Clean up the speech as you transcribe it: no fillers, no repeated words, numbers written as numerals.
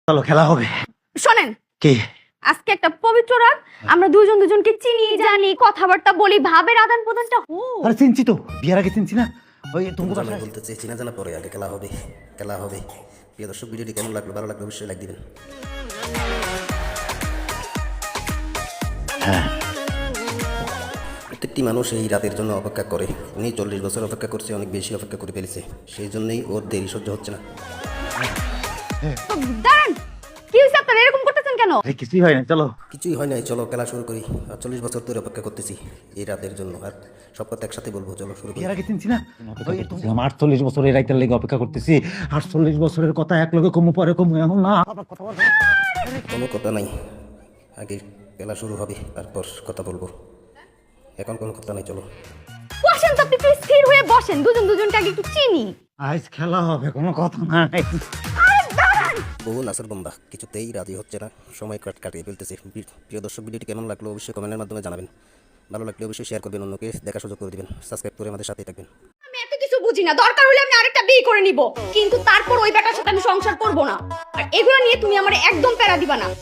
চলো খেলা হবে। শোনেন, কি? আজকে একটা পবিত্র রাত, আমরা দুজন দুজনকে চিনি জানি, কথাবার্তা বলি, ভাবের আদান প্রদানটা হোক। আরে চিনছি তো, বিয়ের আগে চিনছি না। ওই তুমি জানাই বলতেছে চিনা জানা পরে আগে খেলা হবে, খেলা হবে। প্রিয় দর্শক, ভিডিওটি কেমন লাগলো, ভালো লাগলো অবশ্যই লাইক দিবেন। প্রত্যেকটি মানুষ এই রাতের জন্য অপেক্ষা করে। উনি 40 বছর অপেক্ষা করছে, অনেক বেশি অপেক্ষা করে ফেলেছে। সেই জন্যই ওর দেরি সহ্য হচ্ছে না। দাঁড়ান, কি হয়েছে আপনার, এরকম করতেছেন কেন? আরে কিছুই হয় না, চলো। কিছুই হয় নাই, চলো খেলা শুরু করি। আর 40 বছর ধরে অপেক্ষা করতেছি এই রাতের জন্য, আর সব কথা একসাথে বলবো। চলো শুরু করি। বিয়ের আগে চিনছি না। ওই তুমি 48 বছর এই রাইতের লেগে অপেক্ষা করতেছি। 48 বছরের কথা এক লগে কমু পরে কমু, এখন না। কোনো কথা নাই, আগে খেলা শুরু হবে, তারপর কথা বলবো। এখন কোনো কথা নাই, চলো। বসেন তো, আপনি একটু স্থির হয়ে বসেন, দুজন দুজনকে আগে একটু চিনি। আজ খেলা হবে, কোনো কথা নাই। বহু নাসের বোম্বা কিছুতেই রাজি হচ্ছে না, সময় কাটিয়ে ফেলতেছে। প্রিয় দর্শক, ভিডিওটি কেমন লাগলো অবশ্যই কমেন্টের মাধ্যমে জানাবেন। ভালো লাগলে অবশ্যই শেয়ার করবেন, অন্যকে দেখার সুযোগ করে দিবেন, সাবস্ক্রাইব করে আমাদের সাথেই থাকবেন। আমি এত কিছু বুঝি না, দরকার হলে আমি আরেকটা বিয়ে করে নিব, কিন্তু তারপর ওই বেটার সাথে আমি সংসার করব না। আর এগুলো নিয়ে তুমি আমার একদম প্যারা দিবা না।